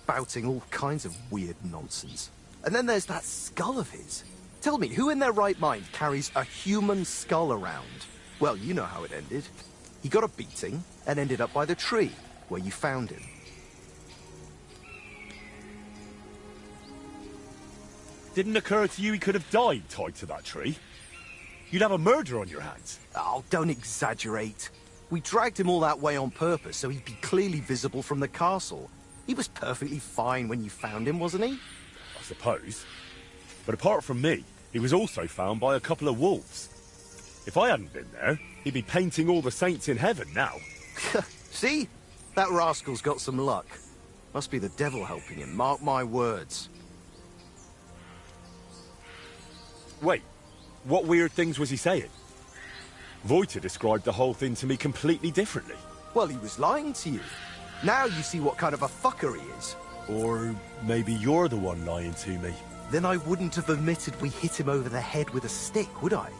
spouting all kinds of weird nonsense. And then there's that skull of his. Tell me, who in their right mind carries a human skull around? Well, you know how it ended. He got a beating and ended up by the tree, where you found him. Didn't occur to you he could have died tied to that tree? You'd have a murder on your hands. Oh, don't exaggerate. We dragged him all that way on purpose so he'd be clearly visible from the castle. He was perfectly fine when you found him, wasn't he? I suppose. But apart from me, he was also found by a couple of wolves. If I hadn't been there, he'd be painting all the saints in heaven now. See? That rascal's got some luck. Must be the devil helping him, mark my words. Wait, what weird things was he saying? Voita described the whole thing to me completely differently. Well, he was lying to you. Now you see what kind of a fucker he is. Or maybe you're the one lying to me. Then I wouldn't have admitted we hit him over the head with a stick, would I?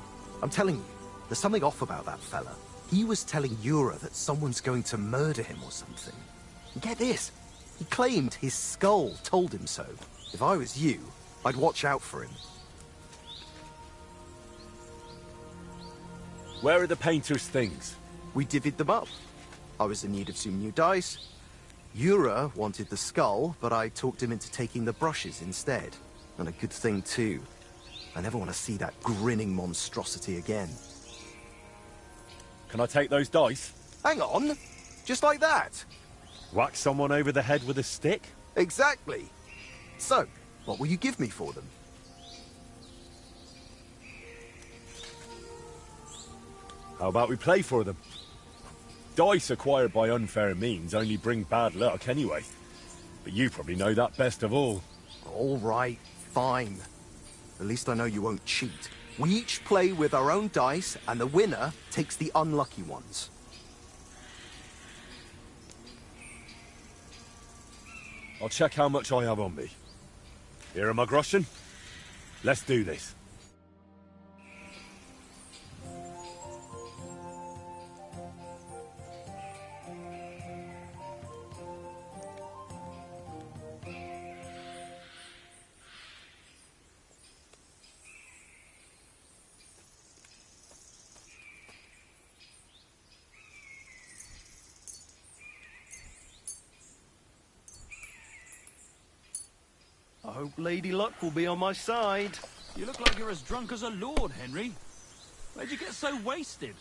I'm telling you, there's something off about that fella. He was telling Yura that someone's going to murder him or something. And get this, he claimed his skull told him so. If I was you, I'd watch out for him. Where are the painter's things? We divvied them up. I was in need of some new dice. Yura wanted the skull, but I talked him into taking the brushes instead. And a good thing too. I never want to see that grinning monstrosity again. Can I take those dice? Hang on! Just like that? Whack someone over the head with a stick? Exactly. So, what will you give me for them? How about we play for them? Dice acquired by unfair means only bring bad luck anyway. But you probably know that best of all. All right, fine. At least I know you won't cheat. We each play with our own dice, and the winner takes the unlucky ones. I'll check how much I have on me. Here am I, groschen? Let's do this. I hope Lady Luck will be on my side. You look like you're as drunk as a lord, Henry. Where'd you get so wasted?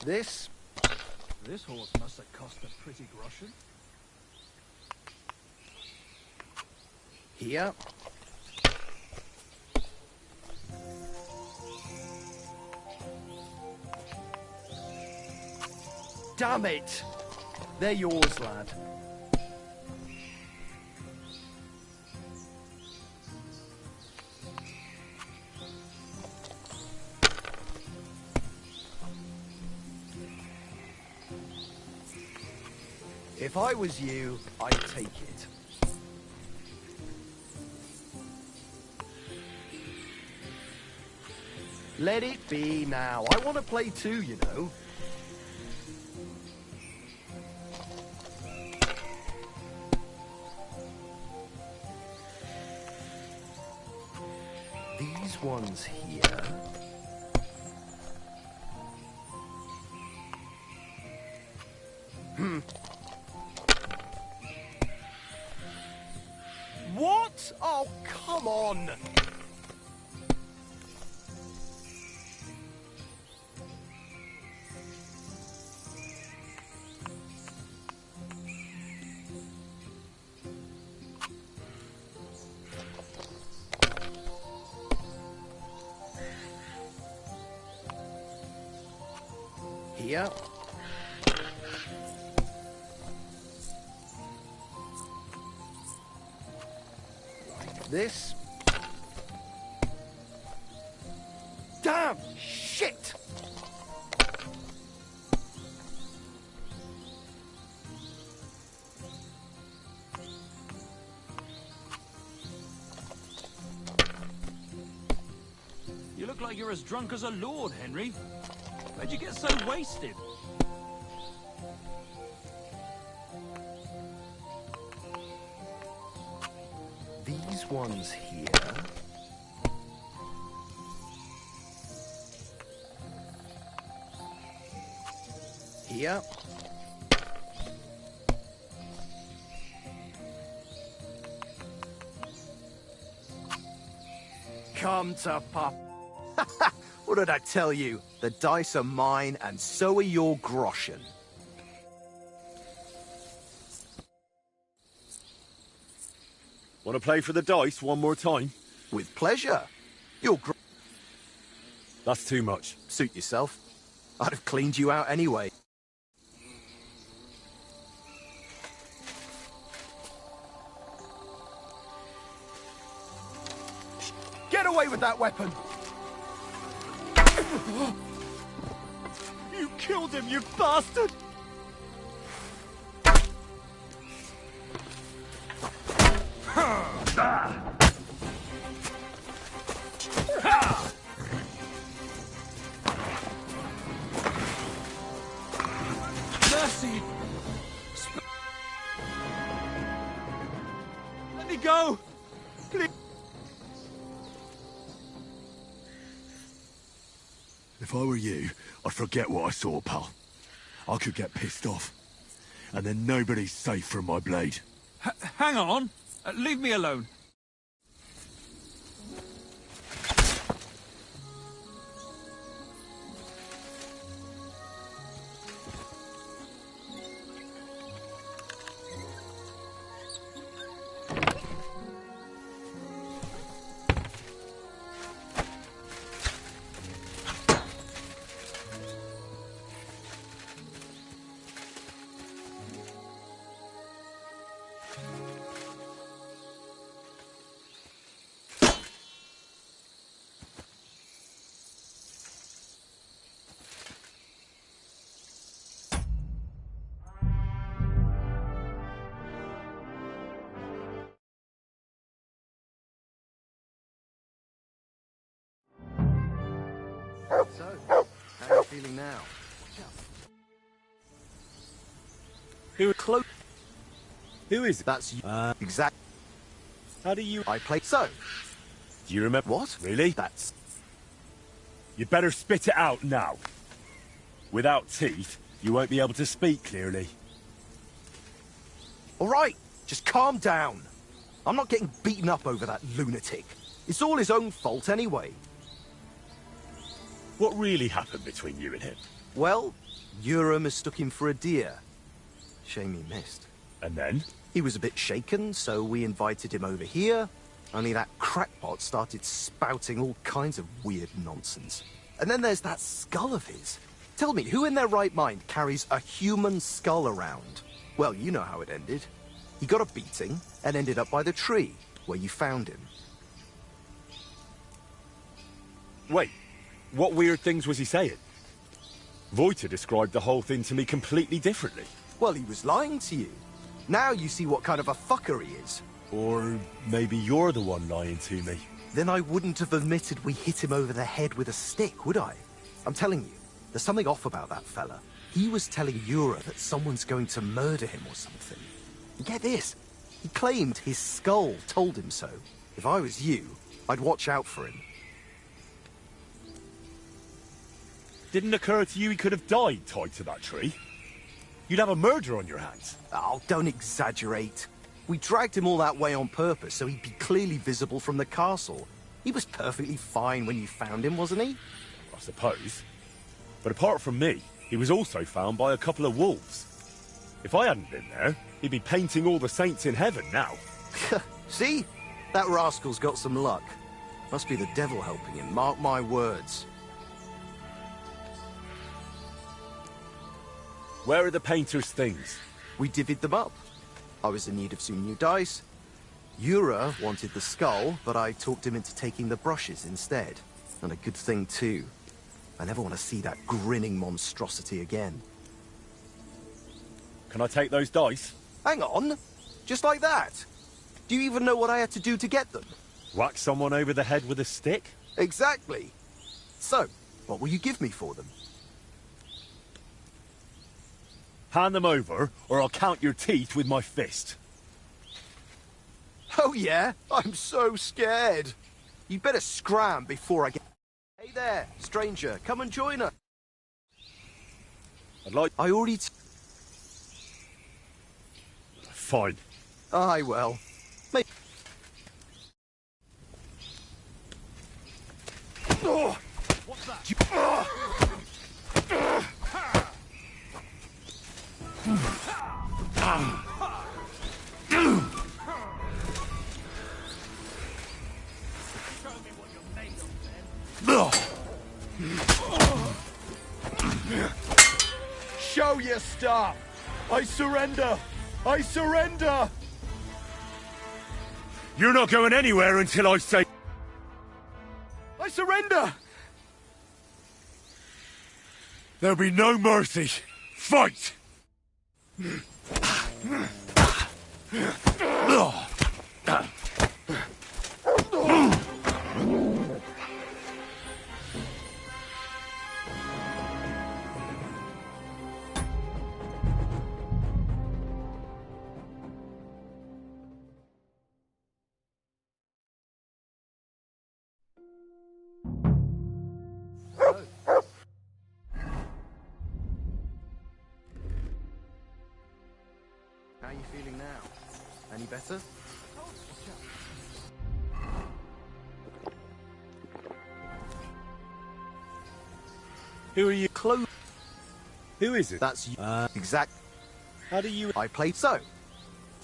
This? This horse must have cost a pretty groschen. Here. Damn it! They're yours, lad. If I was you, I'd take it. Let it be now. I want to play too, you know. These ones here. What? Oh, come on! Here. This. Damn! Shit! You look like you're as drunk as a lord, Henry. Where'd you get so wasted? These ones here. Here. Come to pop. What did I tell you? The dice are mine, and so are your groschen. Want to play for the dice one more time? With pleasure. Your That's too much. suit yourself. I'd have cleaned you out anyway. Get away with that weapon! You killed him, you bastard! Mercy! Let me go! Please! If I were you, I'd forget what I saw, pal. I could get pissed off. And then nobody's safe from my blade. Hang on! Leave me alone. So, how are you feeling now? Who is it? That's you. Exact. How do you... I play. So, Do you remember? what? Really? That's. You better spit it out now. Without teeth, you won't be able to speak clearly. All right, just calm down. I'm not getting beaten up over that lunatic. It's all his own fault anyway. What really happened between you and him? Well, Urim mistook him for a deer. Shame he missed. And then? He was a bit shaken, so we invited him over here. Only that crackpot started spouting all kinds of weird nonsense. And then there's that skull of his. Tell me, who in their right mind carries a human skull around? Well, you know how it ended. He got a beating and ended up by the tree, where you found him. Wait, what weird things was he saying? Voita described the whole thing to me completely differently. Well, he was lying to you. Now you see what kind of a fucker he is. Or maybe you're the one lying to me. Then I wouldn't have admitted we hit him over the head with a stick, would I? I'm telling you, there's something off about that fella. He was telling Yura that someone's going to murder him or something. And get this, he claimed his skull told him so. If I was you, I'd watch out for him. Didn't occur to you he could have died tied to that tree? You'd have a murder on your hands. Oh, don't exaggerate. We dragged him all that way on purpose so he'd be clearly visible from the castle. He was perfectly fine when you found him, wasn't he? I suppose. But apart from me, he was also found by a couple of wolves. If I hadn't been there, he'd be painting all the saints in heaven now. See? That rascal's got some luck. Must be the devil helping him, mark my words. Where are the painter's things? We divvied them up. I was in need of some new dice. Yura wanted the skull, but I talked him into taking the brushes instead. And a good thing, too. I never want to see that grinning monstrosity again. Can I take those dice? Hang on! Just like that? Do you even know what I had to do to get them? Whack someone over the head with a stick? Exactly. So, what will you give me for them? Hand them over, or I'll count your teeth with my fist. Oh yeah? I'm so scared. You'd better scram before I get... Hey there, stranger, come and join us. I'd like... I already... Fine. Aye, well. Maybe... Oh! What's that? Show me what you're made of, then. Show your stuff! I surrender! I surrender! You're not going anywhere until I say... I surrender! There'll be no mercy. Fight! How are you feeling now? Any better? Who are you? Close. Who is it? That's you. Exact. How do you... I played so.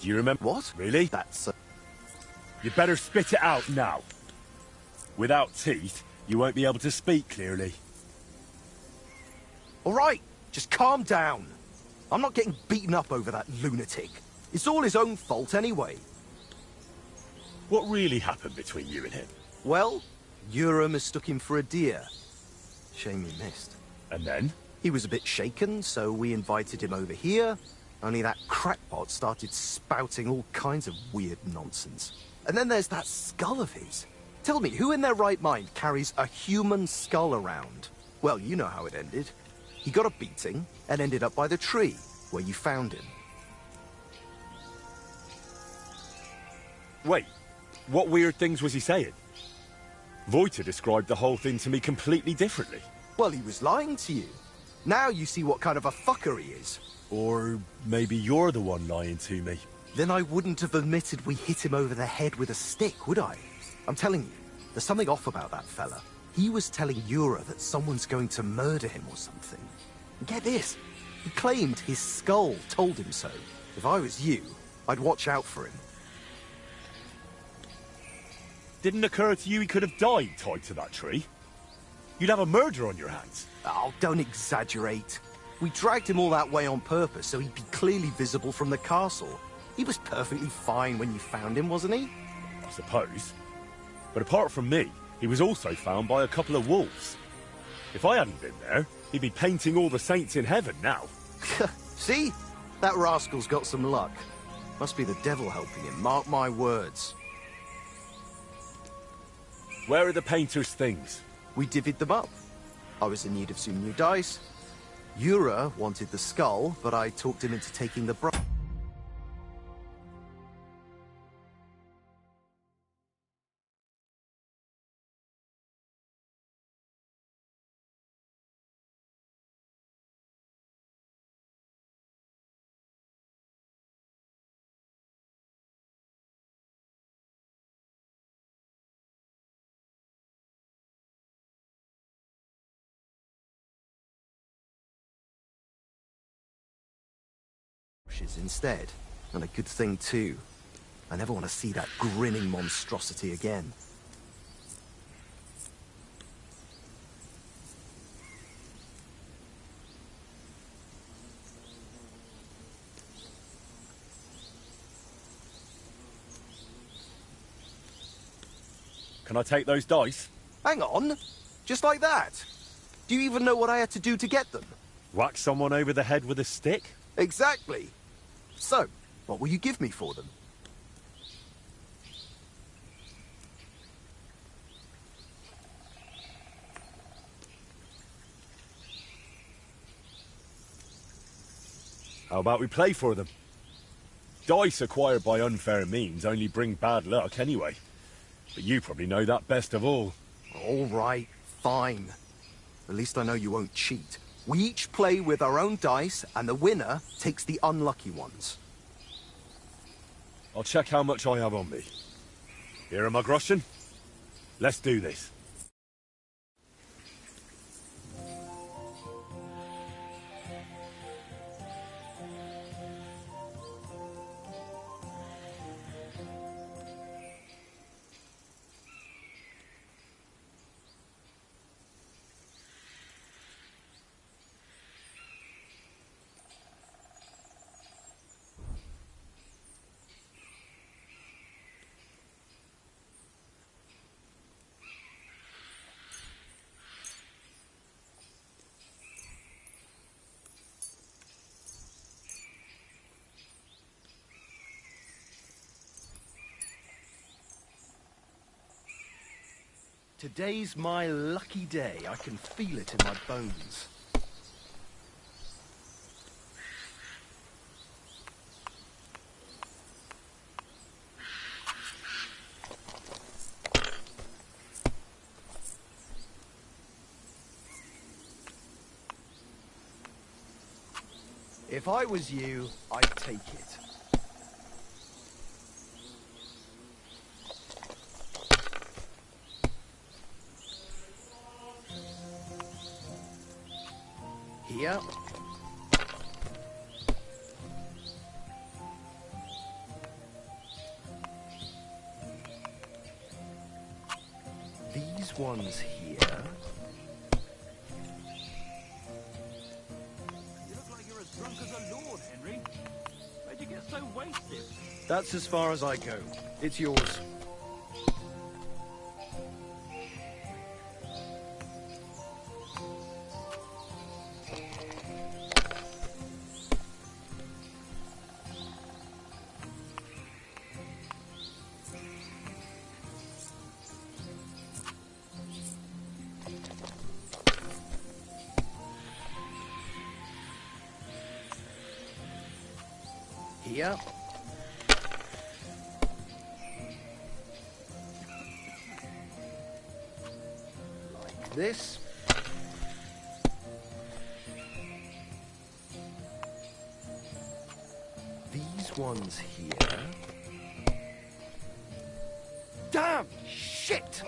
Do you remember? What? Really? That's... You better spit it out now. Without teeth, you won't be able to speak clearly. All right, just calm down. I'm not getting beaten up over that lunatic. It's all his own fault anyway. What really happened between you and him? Well, Yura mistook him for a deer. Shame he missed. And then? He was a bit shaken, so we invited him over here. Only that crackpot started spouting all kinds of weird nonsense. And then there's that skull of his. Tell me, who in their right mind carries a human skull around? Well, you know how it ended. He got a beating and ended up by the tree, where you found him. Wait, what weird things was he saying? Voita described the whole thing to me completely differently. Well, he was lying to you. Now you see what kind of a fucker he is. Or maybe you're the one lying to me. Then I wouldn't have admitted we hit him over the head with a stick, would I? I'm telling you, there's something off about that fella. He was telling Yura that someone's going to murder him or something. And get this, he claimed his skull told him so. If I was you, I'd watch out for him. Didn't occur to you he could have died tied to that tree? You'd have a murder on your hands. Oh, don't exaggerate. We dragged him all that way on purpose so he'd be clearly visible from the castle. He was perfectly fine when you found him, wasn't he? I suppose. But apart from me, he was also found by a couple of wolves. If I hadn't been there, he'd be painting all the saints in heaven now. See? That rascal's got some luck. Must be the devil helping him, mark my words. Where are the painter's things? We divvied them up. I was in need of some new dice. Yura wanted the skull, but I talked him into taking the brush. Instead. And a good thing, too. I never want to see that grinning monstrosity again. Can I take those dice? Hang on. Just like that? Do you even know what I had to do to get them? Whack someone over the head with a stick? Exactly. So, what will you give me for them? How about we play for them? Dice acquired by unfair means only bring bad luck anyway. But you probably know that best of all. All right, fine. At least I know you won't cheat. We each play with our own dice, and the winner takes the unlucky ones. I'll check how much I have on me. Here are my groschen. Let's do this. Today's my lucky day. I can feel it in my bones. If I was you, I'd take it. Here. These ones here. You look like you're as drunk as a lord, Henry. Where'd you get so wasted? That's as far as I go. It's yours. Here. Like this. These ones here. Damn! Shit!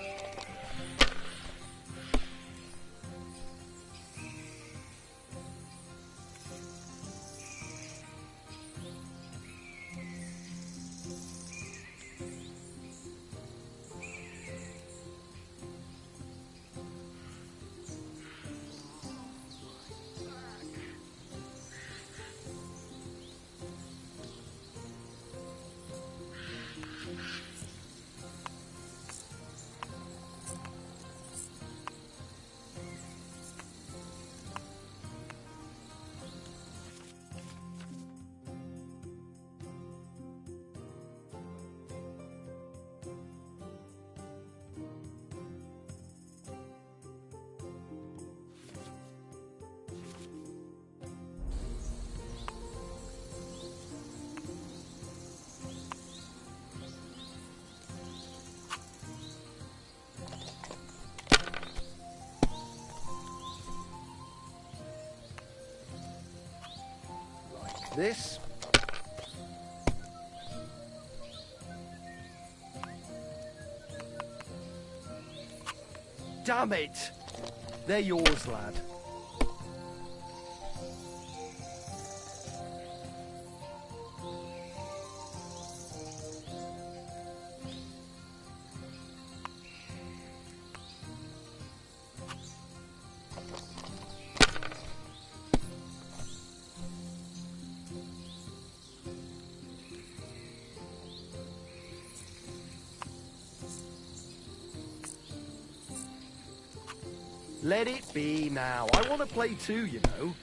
This. Damn it! They're yours, lad. Let it be now. I want to play too, you know.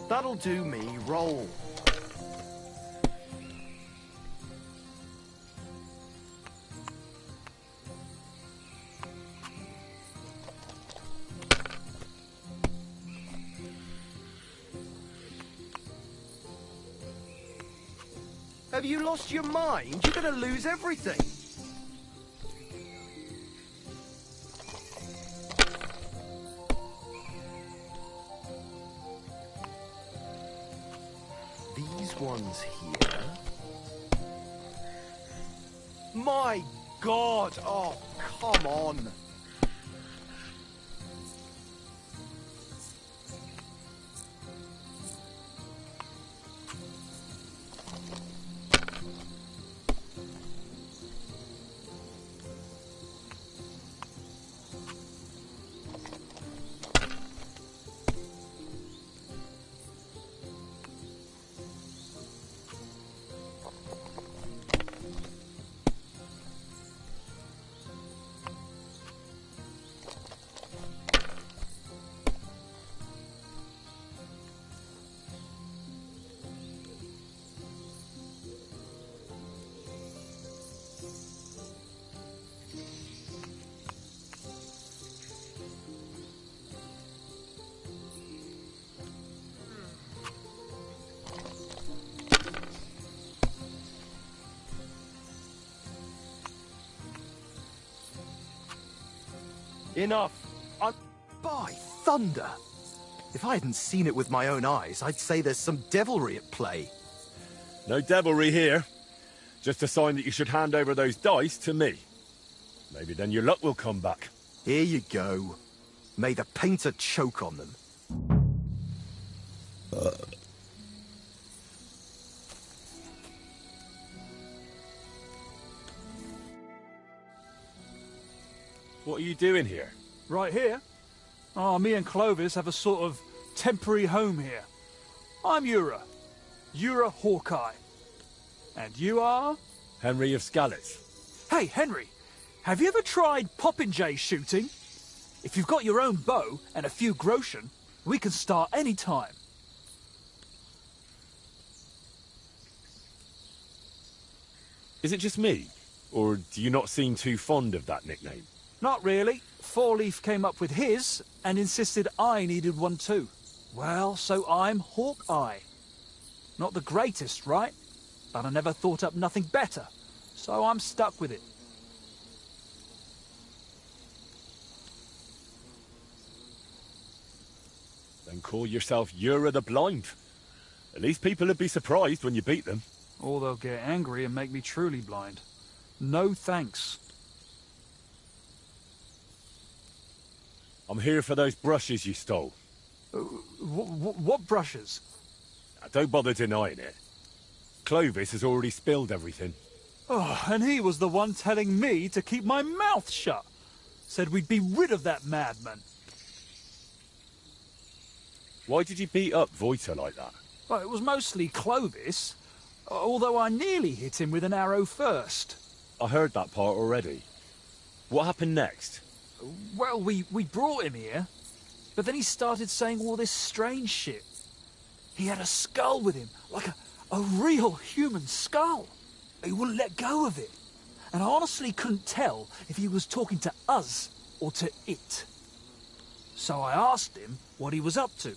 That'll do me. Roll. Have you lost your mind? You're gonna lose everything. These ones here. My God! Oh, come on. Enough. By thunder! If I hadn't seen it with my own eyes, I'd say there's some devilry at play. No devilry here. Just a sign that you should hand over those dice to me. Maybe then your luck will come back. Here you go. May the painter choke on them. What are you doing here? Right here? Oh, me and Clovis have a sort of temporary home here. I'm Ura. Ura Hawkeye. And you are? Henry of Skalitz. Hey, Henry, have you ever tried popinjay shooting? If you've got your own bow and a few groschen, we can start any time. Is it just me? Or do you not seem too fond of that nickname? Not really. Four Leaf came up with his and insisted I needed one too. Well, so I'm Hawkeye. Not the greatest, right? But I never thought up nothing better, so I'm stuck with it. Then call yourself Ura the Blind. At least people would be surprised when you beat them. Or they'll get angry and make me truly blind. No thanks. I'm here for those brushes you stole. What brushes? Don't bother denying it. Clovis has already spilled everything. Oh, and he was the one telling me to keep my mouth shut. Said we'd be rid of that madman. Why did you beat up Voiter like that? Well, it was mostly Clovis, although I nearly hit him with an arrow first. I heard that part already. What happened next? Well, we brought him here, but then he started saying all this strange shit. He had a skull with him, like a real human skull. He wouldn't let go of it. And I honestly couldn't tell if he was talking to us or to it. So I asked him what he was up to.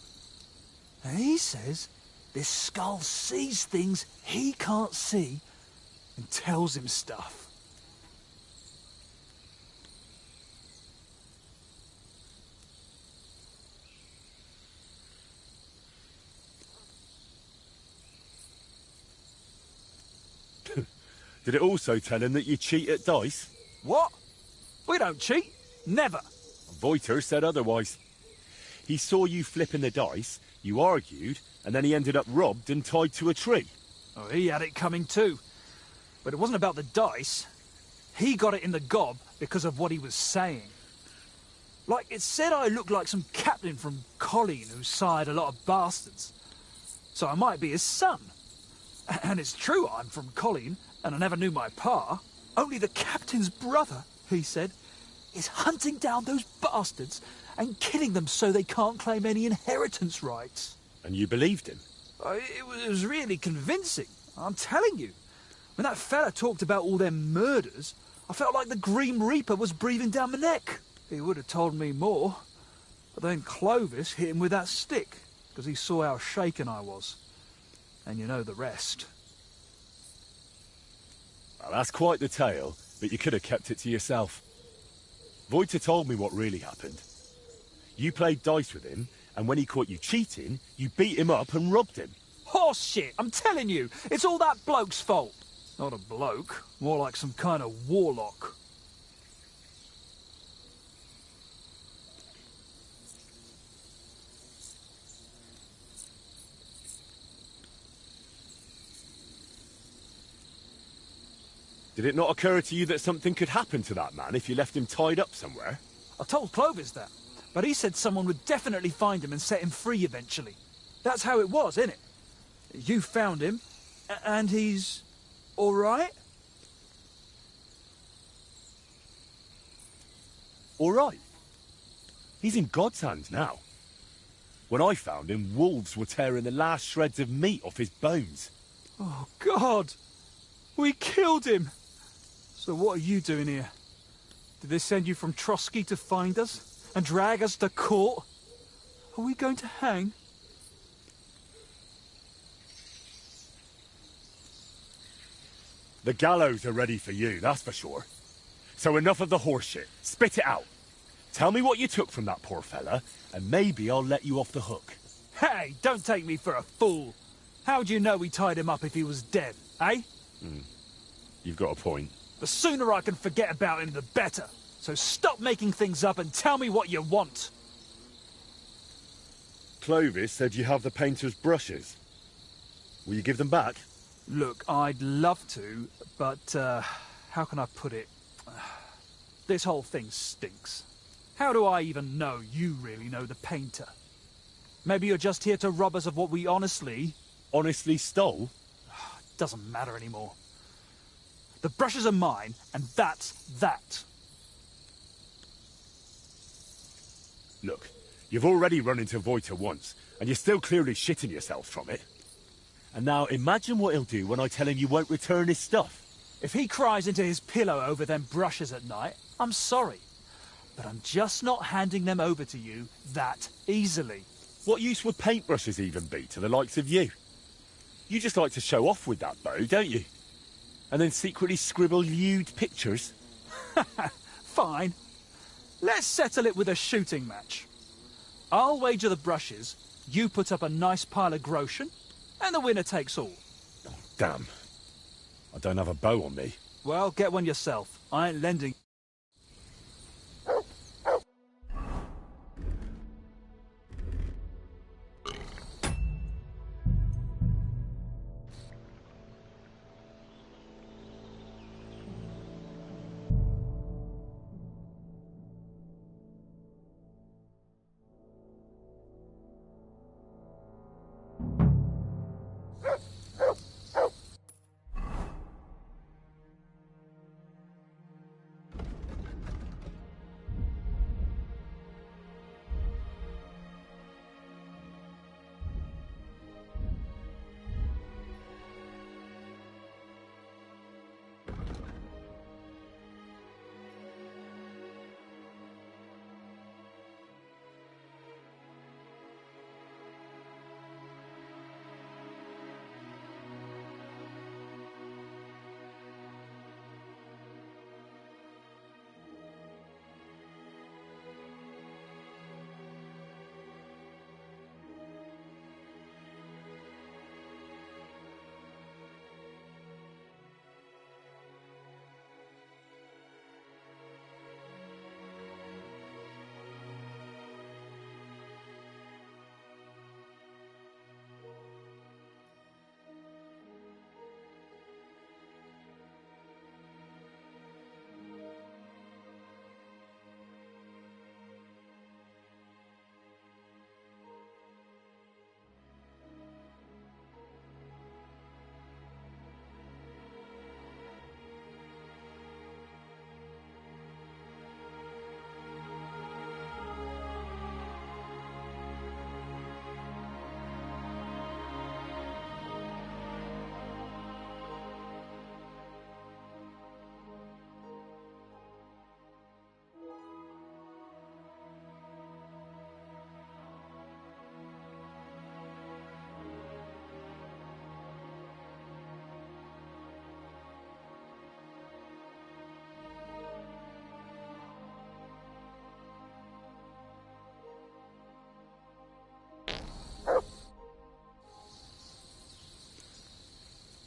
And he says this skull sees things he can't see and tells him stuff. Did it also tell him that you cheat at dice? What? We don't cheat. Never. Voiter said otherwise. He saw you flipping the dice, you argued, and then he ended up robbed and tied to a tree. Oh, he had it coming too. But it wasn't about the dice. He got it in the gob because of what he was saying. Like, it said I looked like some captain from Colleen who sired a lot of bastards. so I might be his son. And it's true I'm from Colleen, and I never knew my pa. Only the captain's brother, he said, is hunting down those bastards and killing them so they can't claim any inheritance rights. And you believed him? It was really convincing, I'm telling you. When that fella talked about all them murders, I felt like the Grim Reaper was breathing down my neck. He would have told me more. But then Clovis hit him with that stick, because he saw how shaken I was. And you know the rest. Well, that's quite the tale, but you could have kept it to yourself. Voita told me what really happened. You played dice with him, and when he caught you cheating, you beat him up and robbed him. Horse shit, I'm telling you, it's all that bloke's fault. Not a bloke, more like some kind of warlock. Did it not occur to you that something could happen to that man if you left him tied up somewhere? I told Clovis that, but he said someone would definitely find him and set him free eventually. That's how it was, innit? You found him, and he's all right? All right. He's in God's hands now. When I found him, wolves were tearing the last shreds of meat off his bones. Oh, God! We killed him! So what are you doing here? Did they send you from Trotsky to find us? And drag us to court? Are we going to hang? The gallows are ready for you, that's for sure. So enough of the horseshit. Spit it out. Tell me what you took from that poor fella, and maybe I'll let you off the hook. Hey, don't take me for a fool. How'd you know we tied him up if he was dead, eh? You've got a point. The sooner I can forget about him, the better. So stop making things up and tell me what you want. Clovis said you have the painter's brushes. Will you give them back? Look, I'd love to, but, how can I put it? This whole thing stinks. How do I even know you really know the painter? Maybe you're just here to rob us of what we honestly... Honestly stole? Doesn't matter anymore. The brushes are mine, and that's that. Look, you've already run into Voita once, and you're still clearly shitting yourself from it. And now imagine what he'll do when I tell him you won't return his stuff. If he cries into his pillow over them brushes at night, I'm sorry. But I'm just not handing them over to you that easily. What use would paintbrushes even be to the likes of you? You just like to show off with that bow, don't you? And then secretly scribble lewd pictures? Fine. Let's settle it with a shooting match. I'll wager the brushes, you put up a nice pile of groschen, and the winner takes all. Oh, damn. I don't have a bow on me. Well, get one yourself. I ain't lending...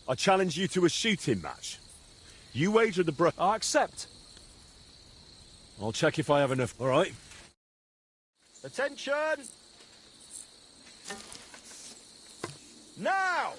I challenge you to a shooting match. You wager the I accept. I'll check if I have enough. All right. Attention! Now!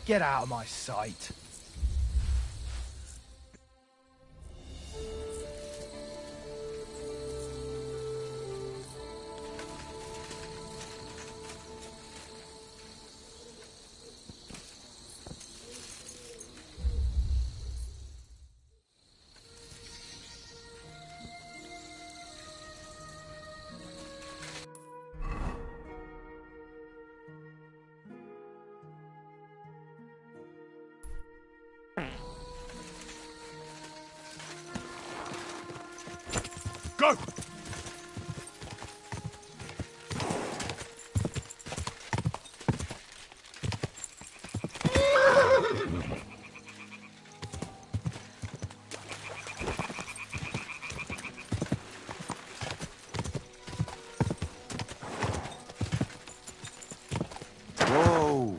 Get out of my sight. Go! Whoa!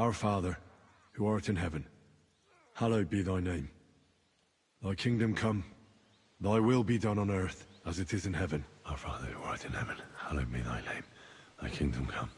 Our Father, who art in heaven, hallowed be thy name. Thy kingdom come, thy will be done on earth as it is in heaven. Our Father, who art in heaven, hallowed be thy name. Thy kingdom come.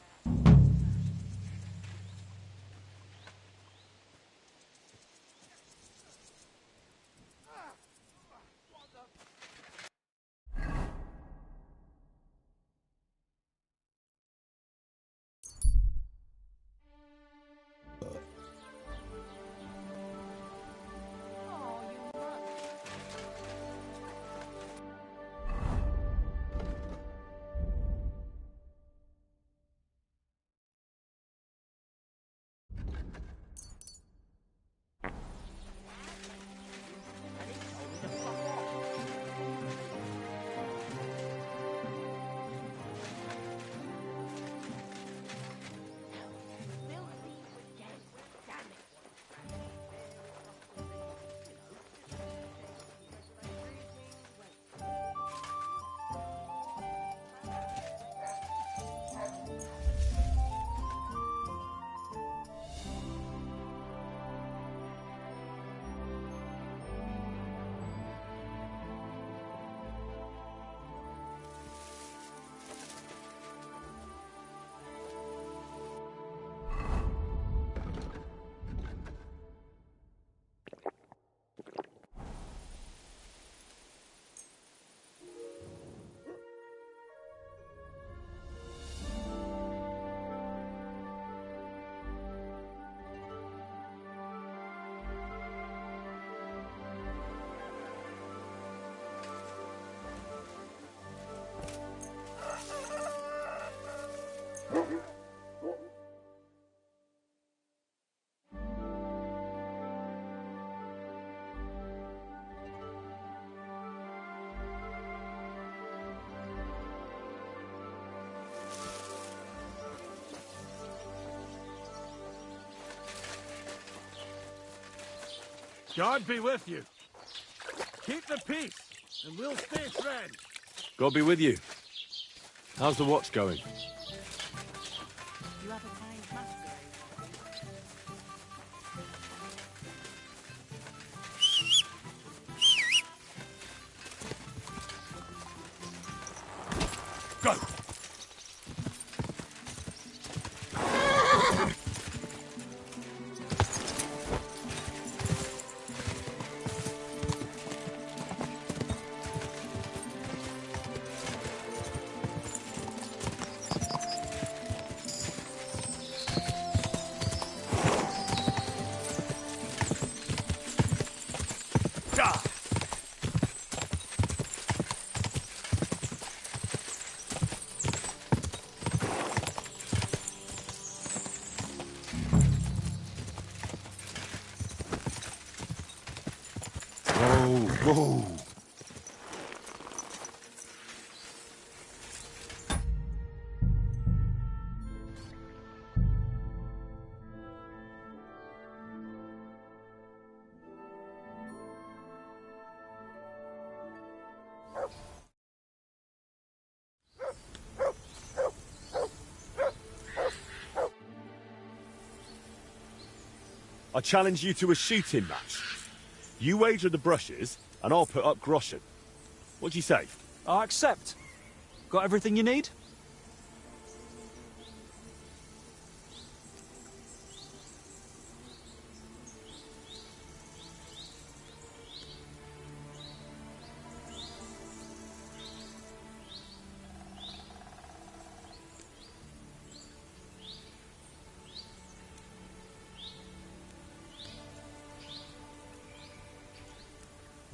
God be with you. Keep the peace, and we'll stay friends. God be with you. How's the watch going? You have a kind masquerade. Go! Whoa! I challenge you to a shooting match. You wager the brushes, and I'll put up groschen. What do you say? I accept. Got everything you need?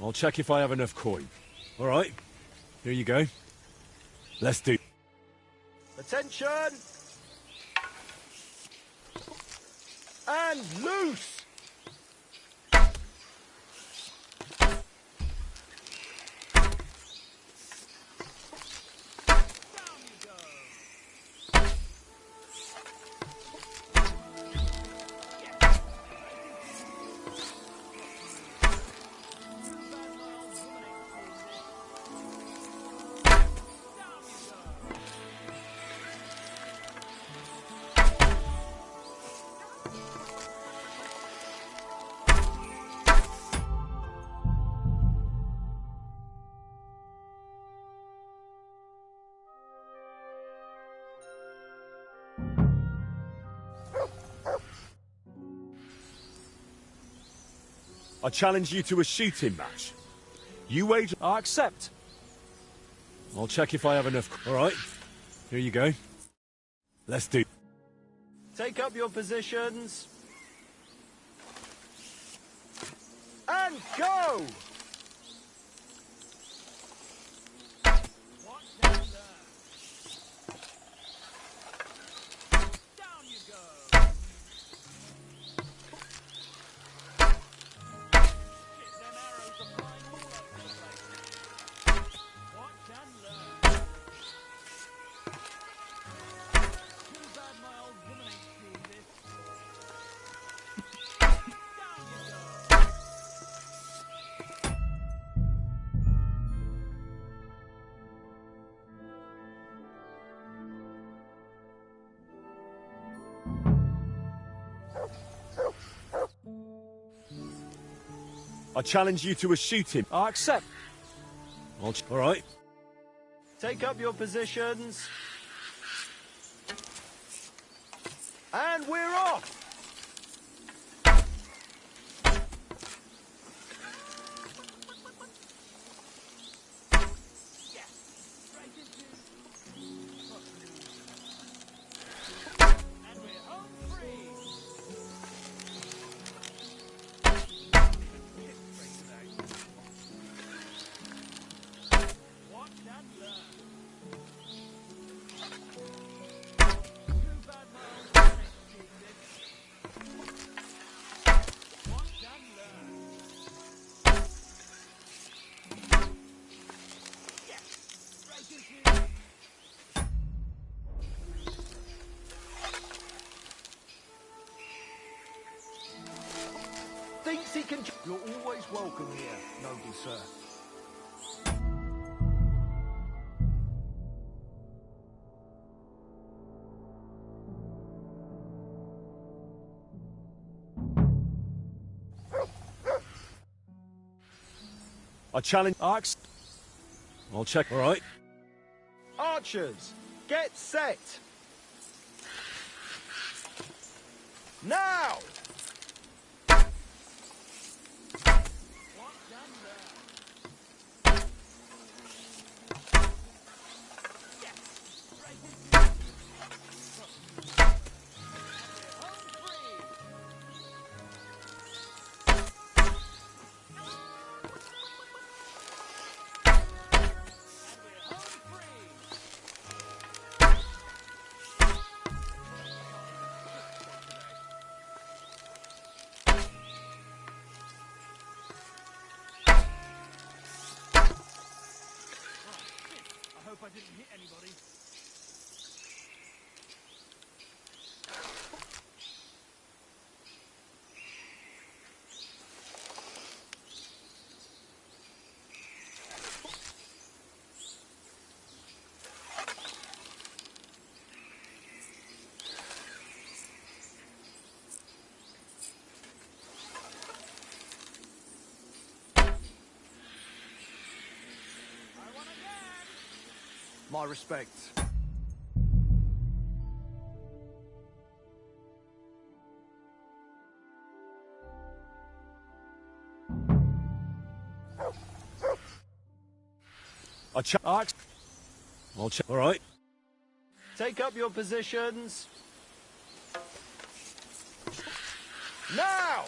I'll check if I have enough coin. All right, here you go. Let's do. Attention! And loose! I challenge you to a shooting match. You wager. I accept. I'll check if I have enough. All right, here you go. Let's do. Take up your positions. And go! I challenge you to a shooting. I accept. All right. Take up your positions. And we're off! Thinks he can... You're always welcome here, noble sir. I challenge... I'll check, all right? Archers, get set! Now! I hope I didn't hit anybody. My respects. I'll check, all right? Take up your positions. Now!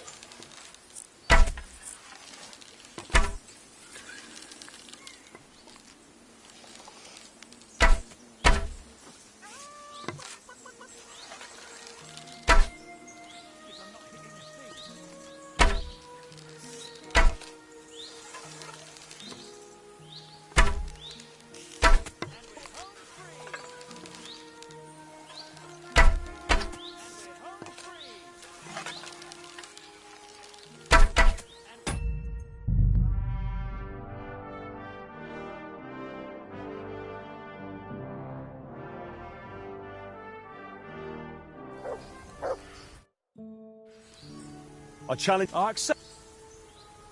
I challenge... I accept...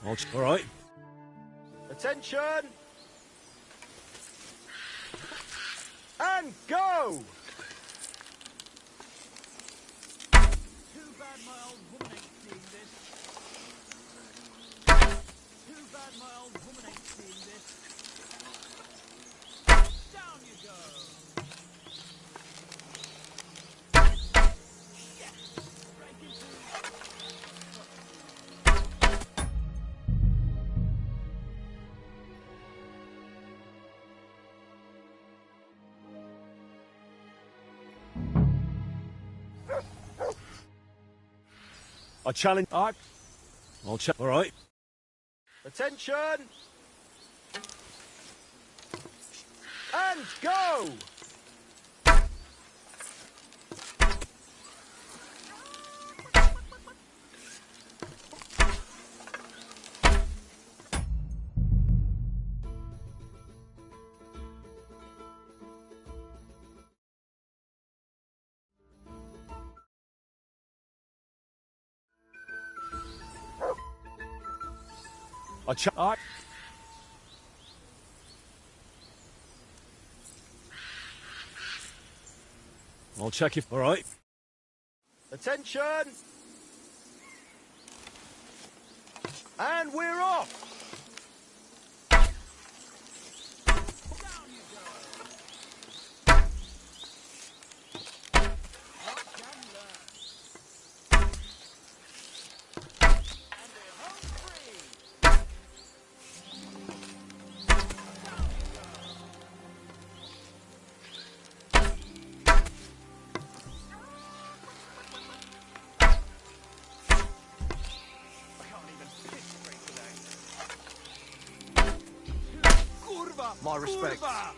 all right? Attention! And go! Too bad my old woman ain't seeing this. Too bad my old woman ain't seeing this. Down you go! Yes! Straight into... I challenge... I'll check, all right? Attention! And go! I'll check if... all right? Attention! And we're off! Down you go! Watch and learn. And we're home free! Down you go! I can't even piss straight today. Kurva! My respects. Kurva!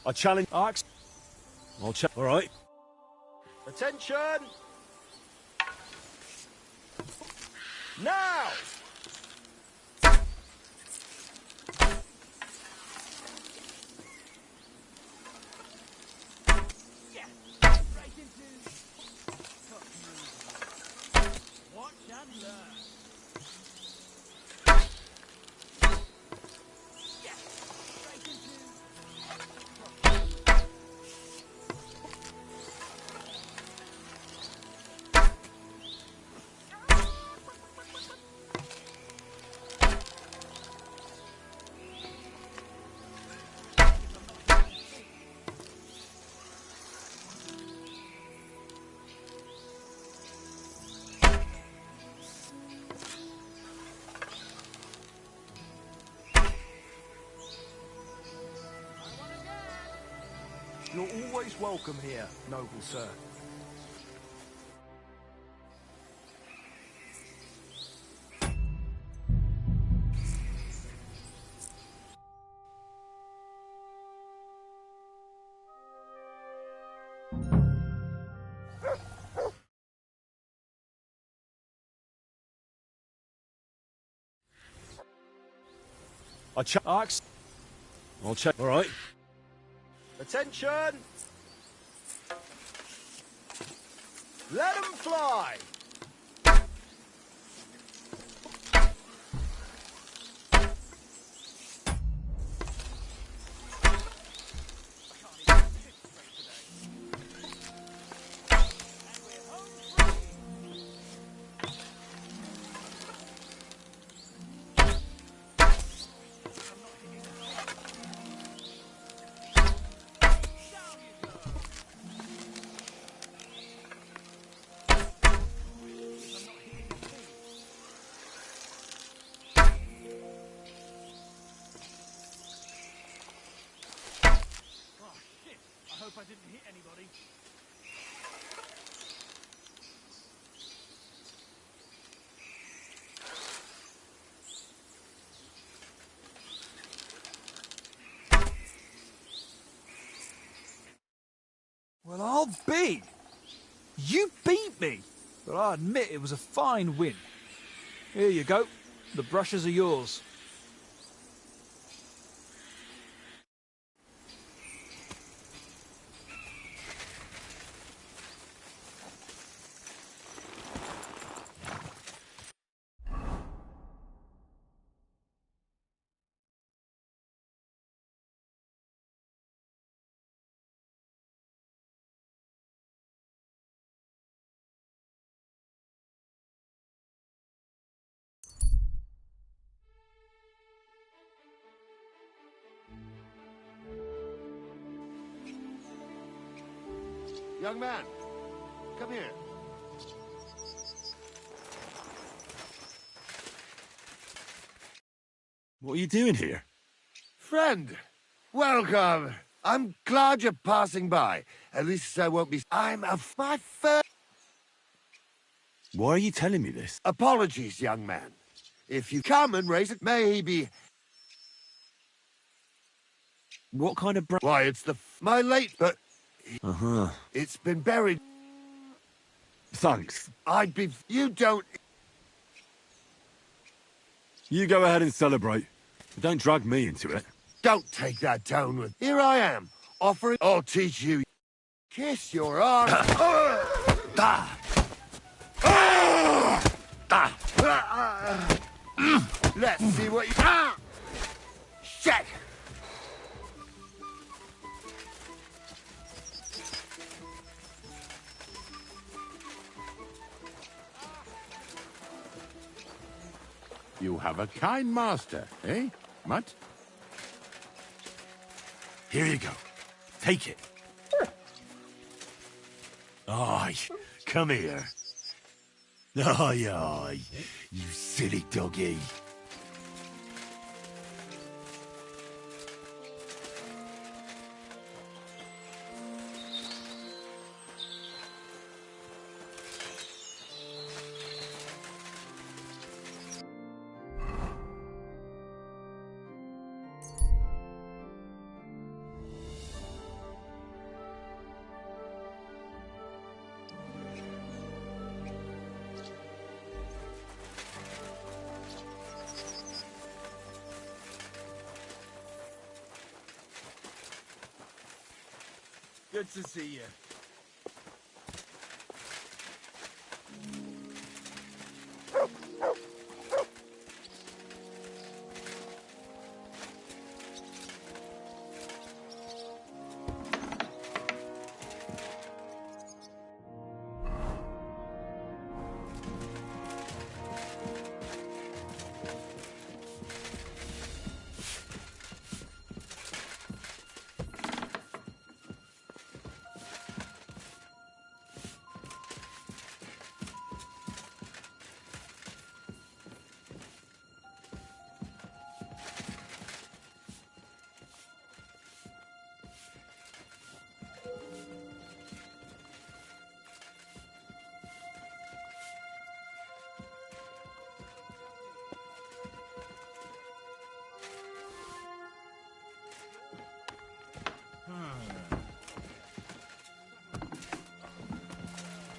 I challenge... I'll check. All right. Attention! Now! Watch and learn. You're always welcome here, noble sir. I'll check. All right. Attention! Let 'em fly! I hope I didn't hit anybody. Well, I'll be. You beat me, but I admit it was a fine win. Here you go. The brushes are yours. Young man, come here. What are you doing here? Friend, welcome. I'm glad you're passing by. At least I won't be... I'm my first... Why are you telling me this? Apologies, young man. If you come and raise it, may he be... What kind of Why, it's my late, but... Uh-huh. It's been buried. Thanks. You don't... You go ahead and celebrate. But don't drag me into it. Don't take that tone with... Here I am, offering... I'll teach you. Kiss your arse. Let's see what you... Shit! You have a kind master, eh, Mutt? Here you go. Take it. Aye, come here. Aye, aye, you silly doggy. Good to see you.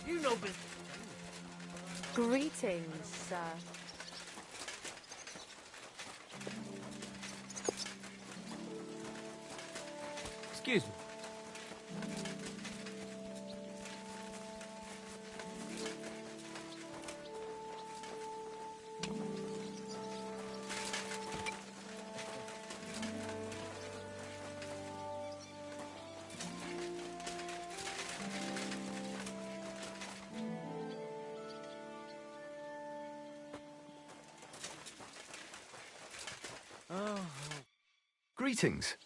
You know business. Greetings, sir. Excuse me. Greetings.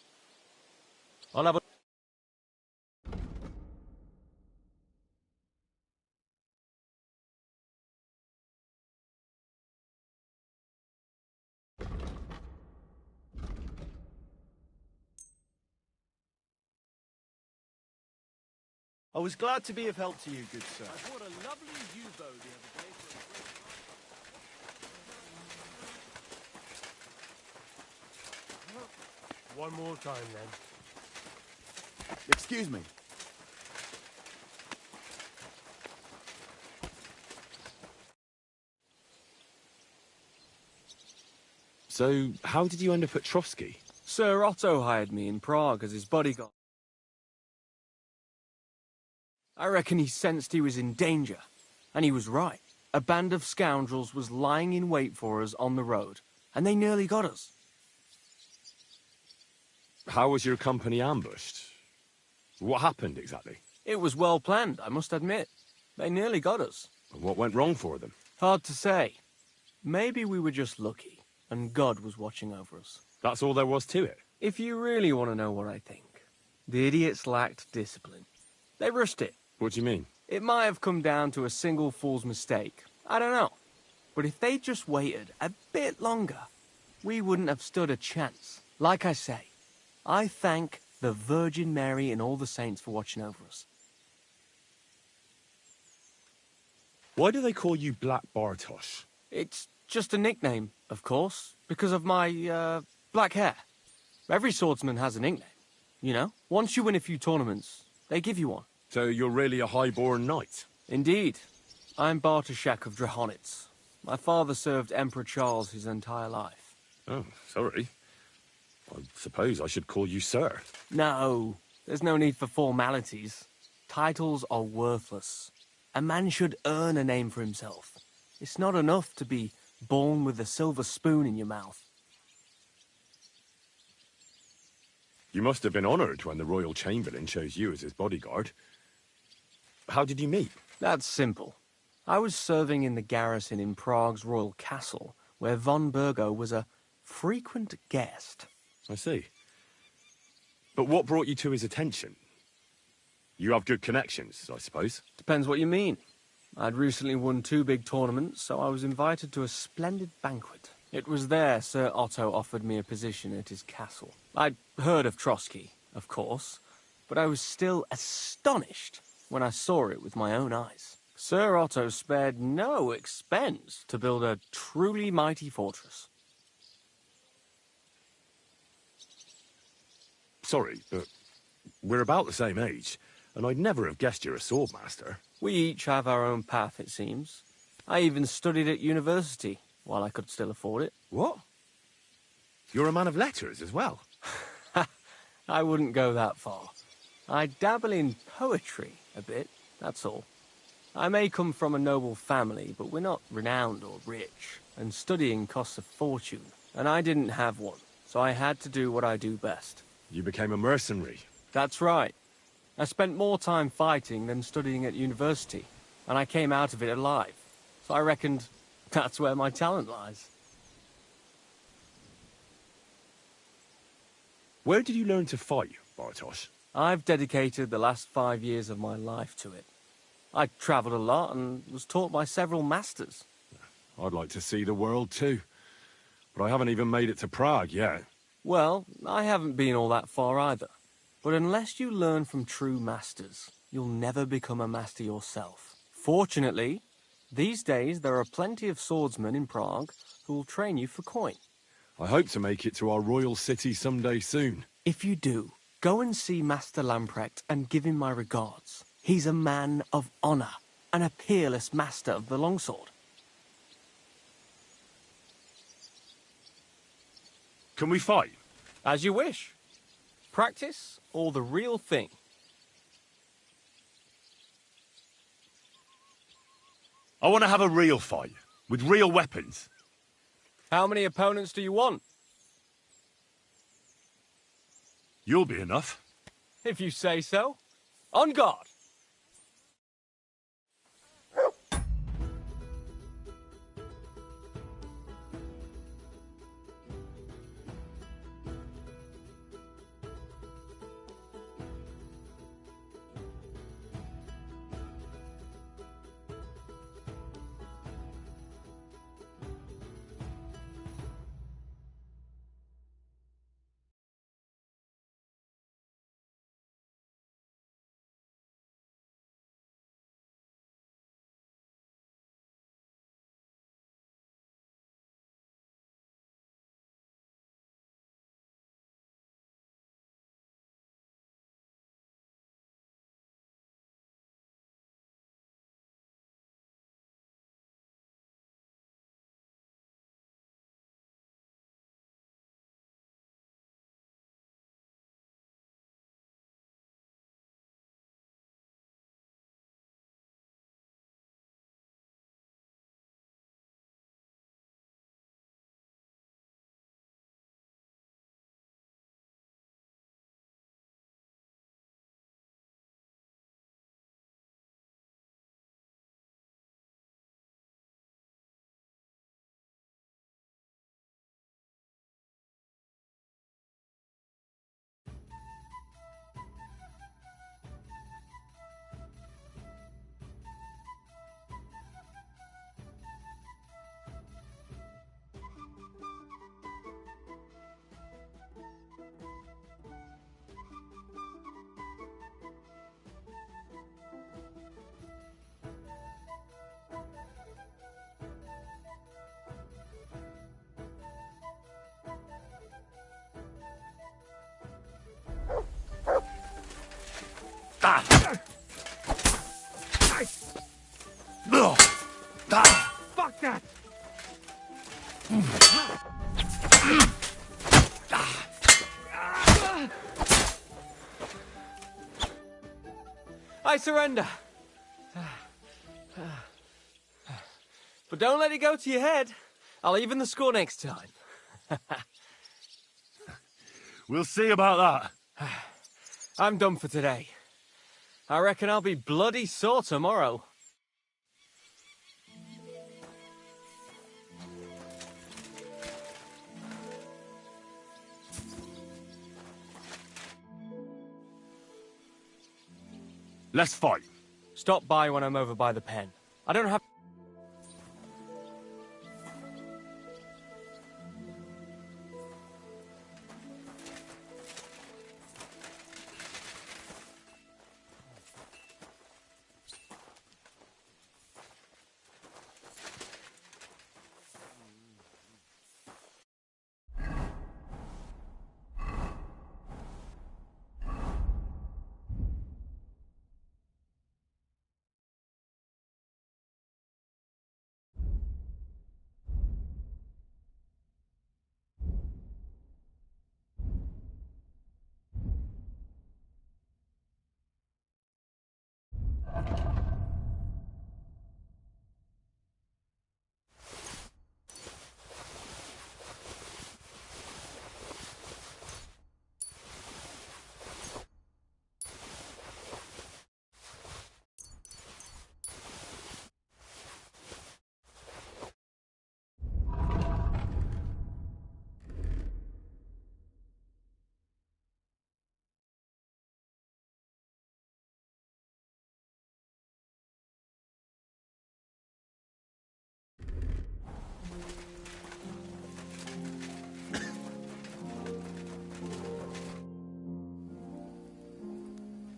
I'll have a... I was glad to be of help to you, good sir. I bought a lovely yew-bow the other day for a One more time, then. Excuse me. So, how did you end up at Trotsky? Sir Otto hired me in Prague as his bodyguard. I reckon he sensed he was in danger, and he was right. A band of scoundrels was lying in wait for us on the road, and they nearly got us. How was your company ambushed? What happened exactly? It was well planned, I must admit. They nearly got us. And what went wrong for them? Hard to say. Maybe we were just lucky, and God was watching over us. That's all there was to it? If you really want to know what I think, the idiots lacked discipline. They rushed it. What do you mean? It might have come down to a single fool's mistake. I don't know. But if they'd just waited a bit longer, we wouldn't have stood a chance. Like I say, I thank the Virgin Mary and all the saints for watching over us. Why do they call you Black Bartosz? It's just a nickname, of course, because of my, black hair. Every swordsman has a nickname, you know? Once you win a few tournaments, they give you one. So you're really a high-born knight? Indeed. I'm Bartoszek of Drahonitz. My father served Emperor Charles his entire life. Oh, sorry. I suppose I should call you sir. No, there's no need for formalities. Titles are worthless. A man should earn a name for himself. It's not enough to be born with a silver spoon in your mouth. You must have been honoured when the Royal Chamberlain chose you as his bodyguard. How did you meet? That's simple. I was serving in the garrison in Prague's royal castle, where von Burgo was a frequent guest. I see. But what brought you to his attention? You have good connections, I suppose. Depends what you mean. I'd recently won 2 big tournaments, so I was invited to a splendid banquet. It was there Sir Otto offered me a position at his castle. I'd heard of Trotsky, of course, but I was still astonished when I saw it with my own eyes. Sir Otto spared no expense to build a truly mighty fortress. Sorry, but we're about the same age, and I'd never have guessed you're a swordmaster. We each have our own path, it seems. I even studied at university, while I could still afford it. What? You're a man of letters as well? I wouldn't go that far. I dabble in poetry a bit, that's all. I may come from a noble family, but we're not renowned or rich, and studying costs a fortune, and I didn't have one, so I had to do what I do best. You became a mercenary. That's right. I spent more time fighting than studying at university, and I came out of it alive, so I reckoned that's where my talent lies. Where did you learn to fight, Bartosz? I've dedicated the last 5 years of my life to it. I travelled a lot and was taught by several masters. I'd like to see the world too, but I haven't even made it to Prague yet. Well, I haven't been all that far either. But unless you learn from true masters, you'll never become a master yourself. Fortunately, these days there are plenty of swordsmen in Prague who'll train you for coin. I hope to make it to our royal city someday soon. If you do, go and see Master Lamprecht and give him my regards. He's a man of honour and a peerless master of the longsword. Can we fight? As you wish. Practice or the real thing? I want to have a real fight, with real weapons. How many opponents do you want? You'll be enough. If you say so. On guard! Fuck that! I surrender. But don't let it go to your head. I'll even the score next time. We'll see about that. I'm done for today. I reckon I'll be bloody sore tomorrow. Let's fight. Stop by when I'm over by the pen. I don't have...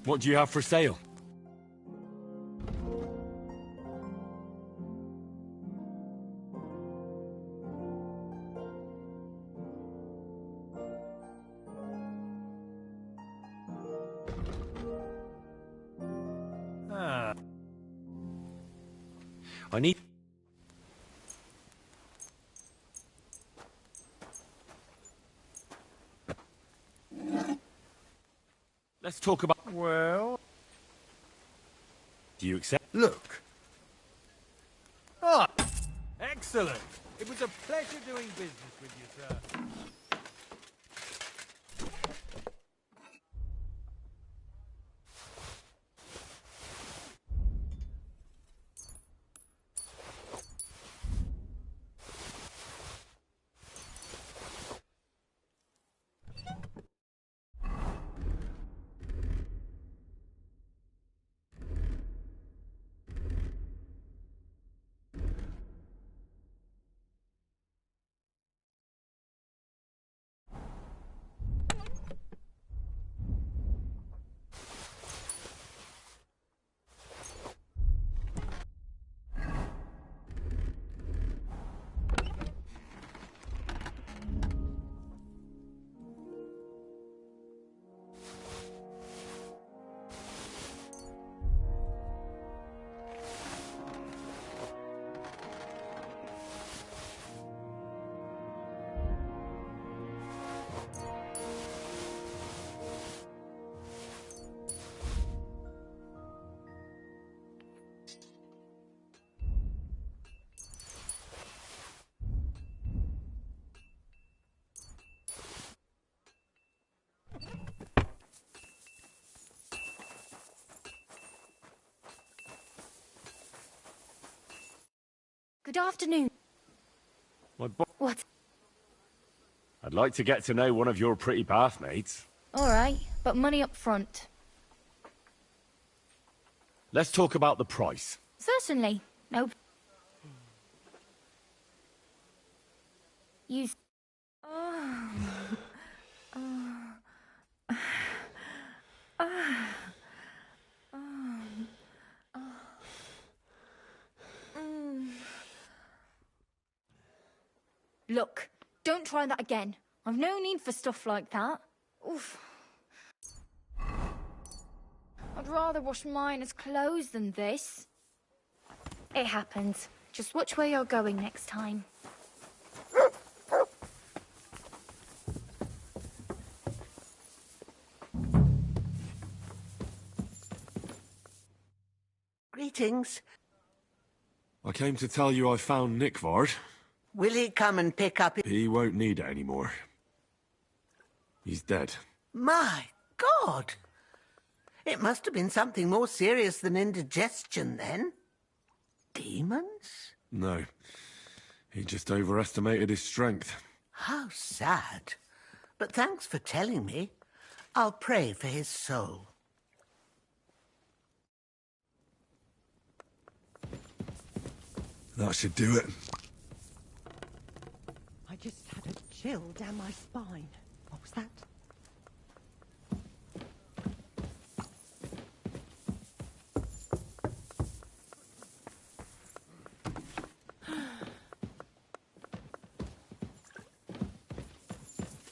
What do you have for sale? I need... Let's talk about... Well... Do you accept? Look. Ah, excellent. It was a pleasure doing business with you, sir. Good afternoon. What? I'd like to get to know one of your pretty bathmates. All right, but money up front. Let's talk about the price. Certainly. No. You... Oh. Look, don't try that again. I've no need for stuff like that. Oof. I'd rather wash Miner's clothes than this. It happens. Just watch where you're going next time. Greetings. I came to tell you I found Nickvard. Will he come and pick up... He won't need it anymore. He's dead. My God! It must have been something more serious than indigestion, then. Demons? No. He just overestimated his strength. How sad. But thanks for telling me. I'll pray for his soul. That should do it. I just had a chill down my spine. What was that?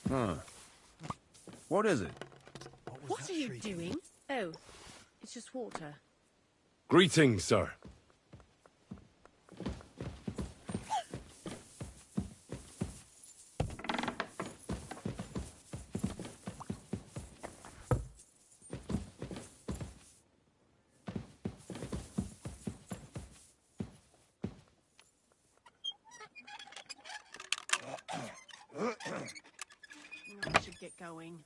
Huh. What is it? What are you doing? Oh, it's just water. Greetings, sir. I should get going.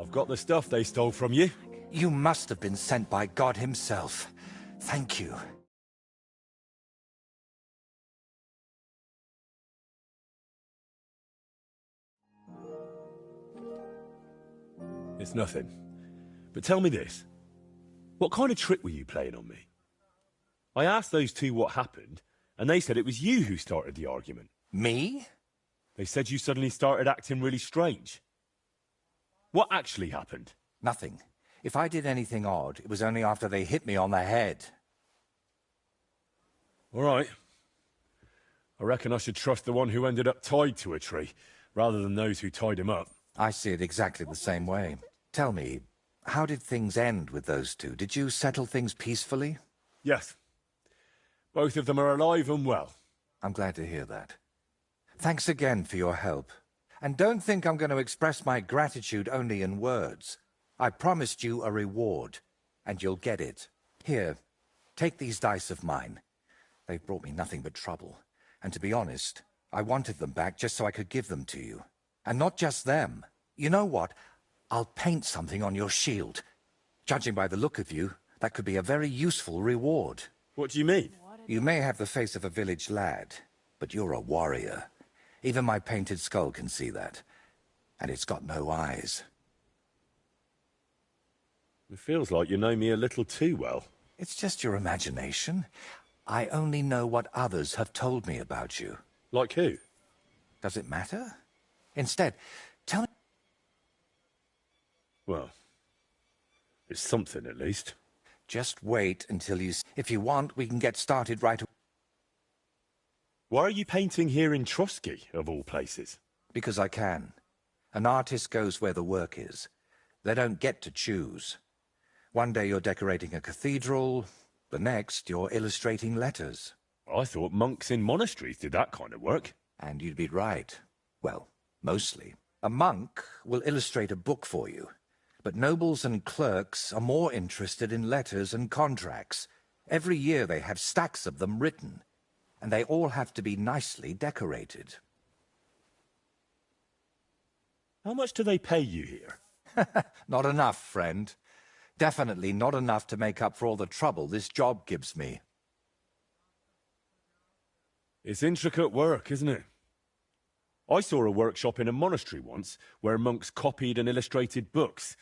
I've got the stuff they stole from you. You must have been sent by God himself. Thank you. It's nothing. But tell me this. What kind of trick were you playing on me? I asked those two what happened, and they said it was you who started the argument. Me? They said you suddenly started acting really strange. What actually happened? Nothing. If I did anything odd, it was only after they hit me on the head. All right. I reckon I should trust the one who ended up tied to a tree, rather than those who tied him up. I see it exactly the same way. Tell me, how did things end with those two? Did you settle things peacefully? Yes. Both of them are alive and well. I'm glad to hear that. Thanks again for your help. And don't think I'm going to express my gratitude only in words. I promised you a reward, and you'll get it. Here, take these dice of mine. They've brought me nothing but trouble. And to be honest, I wanted them back just so I could give them to you. And not just them. You know what? I'll paint something on your shield. Judging by the look of you, that could be a very useful reward. What do you mean? You may have the face of a village lad, but you're a warrior. Even my painted skull can see that. And it's got no eyes. It feels like you know me a little too well. It's just your imagination. I only know what others have told me about you. Like who? Does it matter? Instead, tell me... Well, it's something at least. Just wait until you... If you want, we can get started right away. Why are you painting here in Trotsky, of all places? Because I can. An artist goes where the work is. They don't get to choose. One day you're decorating a cathedral, the next you're illustrating letters. I thought monks in monasteries did that kind of work. And you'd be right. Well, mostly. A monk will illustrate a book for you. But nobles and clerks are more interested in letters and contracts. Every year they have stacks of them written. And they all have to be nicely decorated. How much do they pay you here? Not enough, friend. Definitely not enough to make up for all the trouble this job gives me. It's intricate work, isn't it? I saw a workshop in a monastery once where monks copied and illustrated books,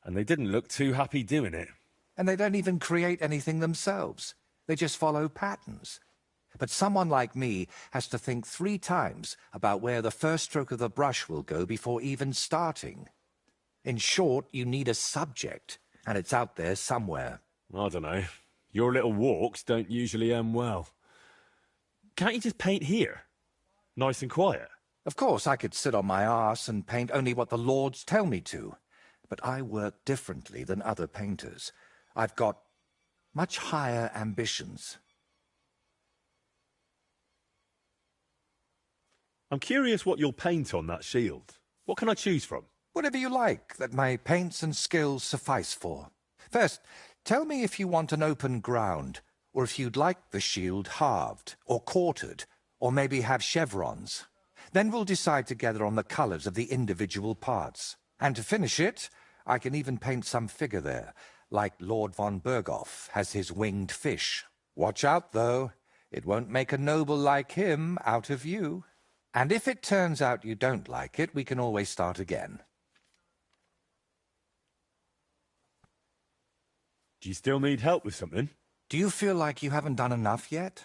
and they didn't look too happy doing it. And they don't even create anything themselves. They just follow patterns. But someone like me has to think 3 times about where the first stroke of the brush will go before even starting. In short, you need a subject, and it's out there somewhere. I don't know. Your little walks don't usually end well. Can't you just paint here? Nice and quiet. Of course, I could sit on my arse and paint only what the lords tell me to. But I work differently than other painters. I've got much higher ambitions. I'm curious what you'll paint on that shield. What can I choose from? Whatever you like that my paints and skills suffice for. First, tell me if you want an open ground, or if you'd like the shield halved, or quartered, or maybe have chevrons. Then we'll decide together on the colours of the individual parts. And to finish it, I can even paint some figure there, like Lord von Berghoff has his winged fish. Watch out, though. It won't make a noble like him out of you. And if it turns out you don't like it, we can always start again. Do you still need help with something? Do you feel like you haven't done enough yet?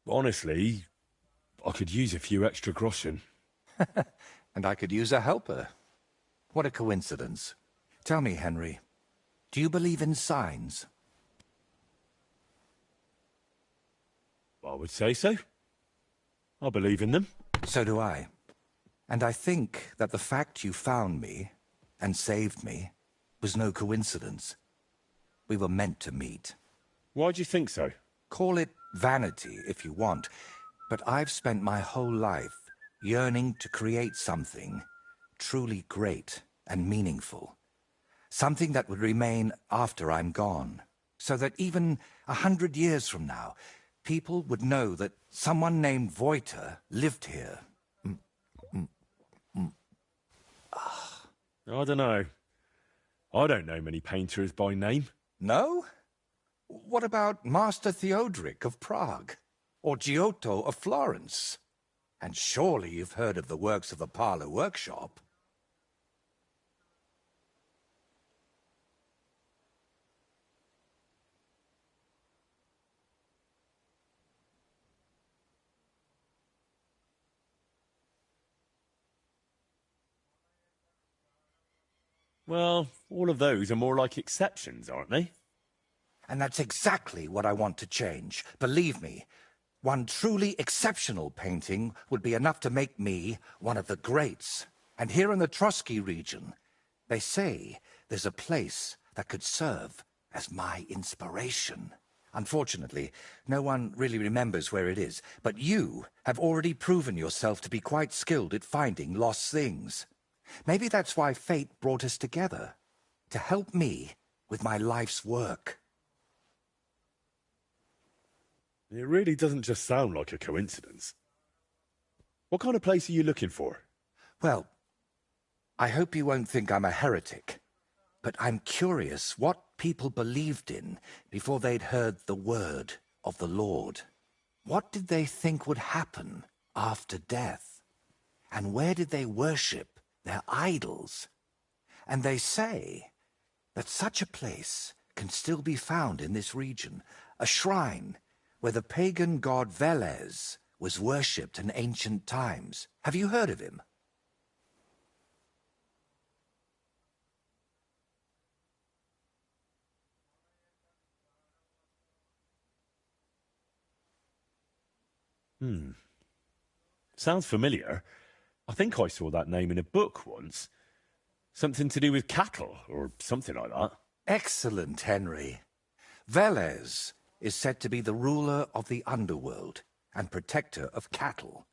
Honestly, I could use a few extra groschen. And I could use a helper. What a coincidence. Tell me, Henry, do you believe in signs? I would say so. I believe in them. So do I. And I think that the fact you found me and saved me was no coincidence. We were meant to meet. Why do you think so? Call it vanity if you want, but I've spent my whole life yearning to create something truly great and meaningful. Something that would remain after I'm gone, so that even 100 years from now, people would know that someone named Voiter lived here, I don't know. I don't know many painters by name. No? What about Master Theodoric of Prague? Or Giotto of Florence? And surely you've heard of the works of the Parlour Workshop. Well, all of those are more like exceptions, aren't they? And that's exactly what I want to change. Believe me, one truly exceptional painting would be enough to make me one of the greats. And here in the Trotsky region, they say there's a place that could serve as my inspiration. Unfortunately, no one really remembers where it is, but you have already proven yourself to be quite skilled at finding lost things. Maybe that's why fate brought us together, to help me with my life's work. It really doesn't just sound like a coincidence. What kind of place are you looking for? Well, I hope you won't think I'm a heretic, but I'm curious what people believed in before they'd heard the word of the Lord. What did they think would happen after death? And where did they worship their idols? And they say that such a place can still be found in this region, a shrine where the pagan god Velez was worshipped in ancient times. Have you heard of him? Sounds familiar. I think I saw that name in a book once. Something to do with cattle, or something like that. Excellent, Henry. Velez is said to be the ruler of the underworld and protector of cattle.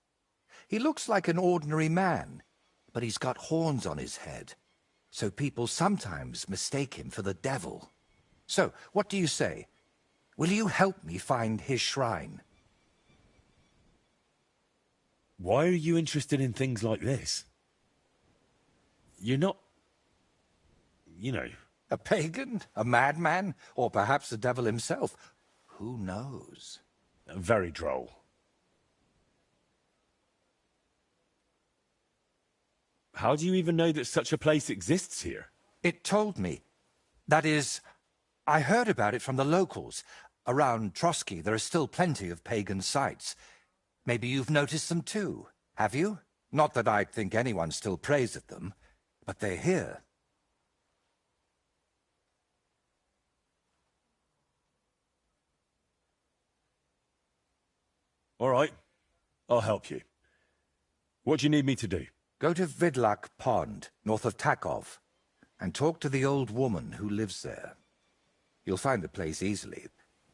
He looks like an ordinary man, but he's got horns on his head, so people sometimes mistake him for the devil. So, what do you say? Will you help me find his shrine? Why are you interested in things like this? You're not... you know... A pagan? A madman? Or perhaps the devil himself? Who knows? Very droll. How do you even know that such a place exists here? It told me. That is, I heard about it from the locals. Around Trotsky, there are still plenty of pagan sites. Maybe you've noticed them too, have you? Not that I'd think anyone still prays at them, but they're here. All right, I'll help you. What do you need me to do? Go to Vidlak Pond, north of Takov, and talk to the old woman who lives there. You'll find the place easily.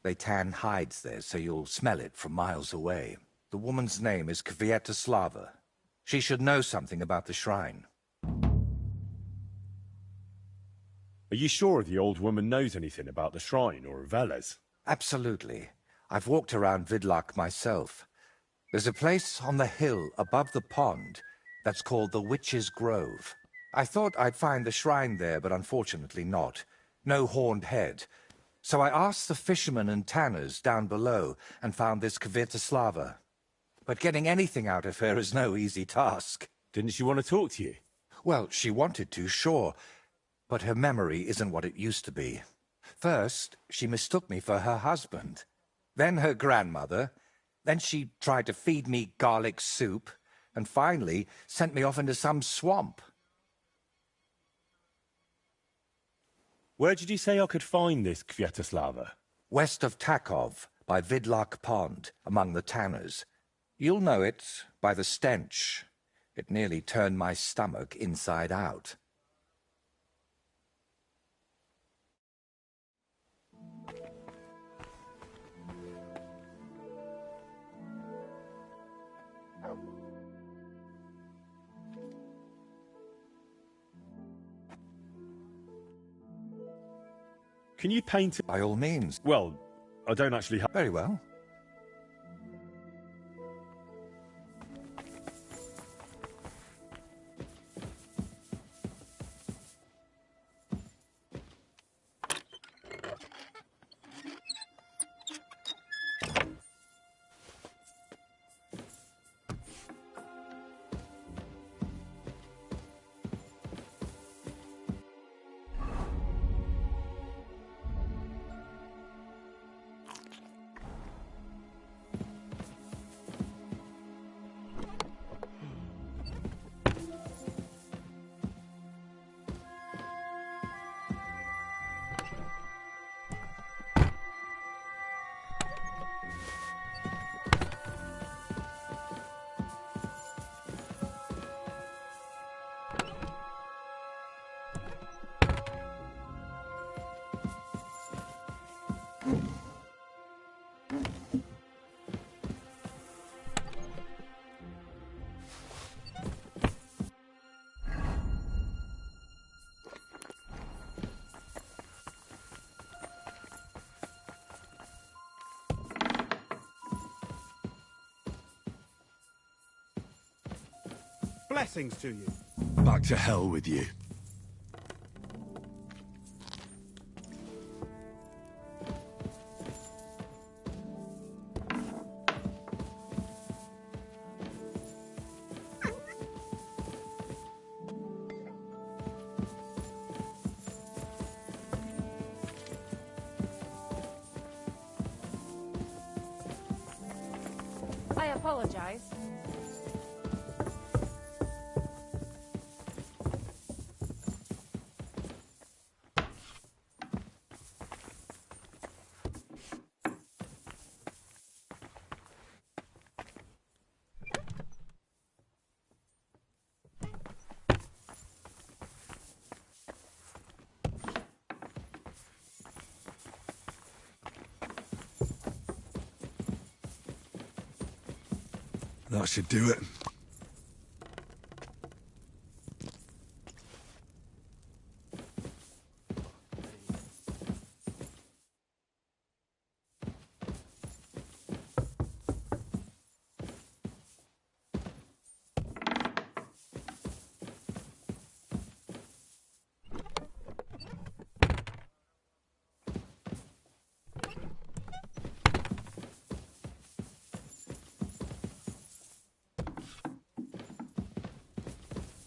They tan hides there, so you'll smell it from miles away. The woman's name is Kvietoslava. She should know something about the shrine. Are you sure the old woman knows anything about the shrine or Velez? Absolutely. I've walked around Vidlak myself. There's a place on the hill above the pond that's called the Witch's Grove. I thought I'd find the shrine there, but unfortunately not. No horned head. So I asked the fishermen and tanners down below and found this Kvietoslava. But getting anything out of her is no easy task. Didn't she want to talk to you? Well, she wanted to, sure. But her memory isn't what it used to be. First, she mistook me for her husband. Then her grandmother. Then she tried to feed me garlic soup. And finally, sent me off into some swamp. Where did you say I could find this Kvietoslava? West of Takov, by Vidlak Pond, among the tanners. You'll know it by the stench. It nearly turned my stomach inside out. Can you paint it? By all means. Well, I don't actually have... Very well. Blessings to you. Back to hell with you. I apologize. That should do it.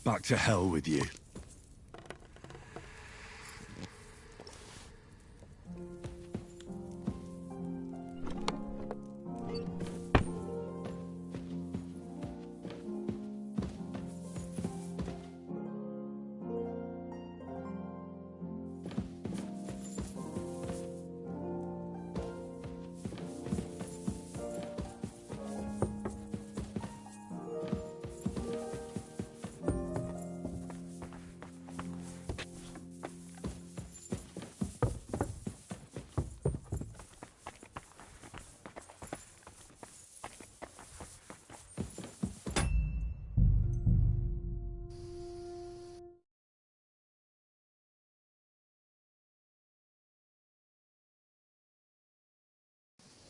Back to hell with you.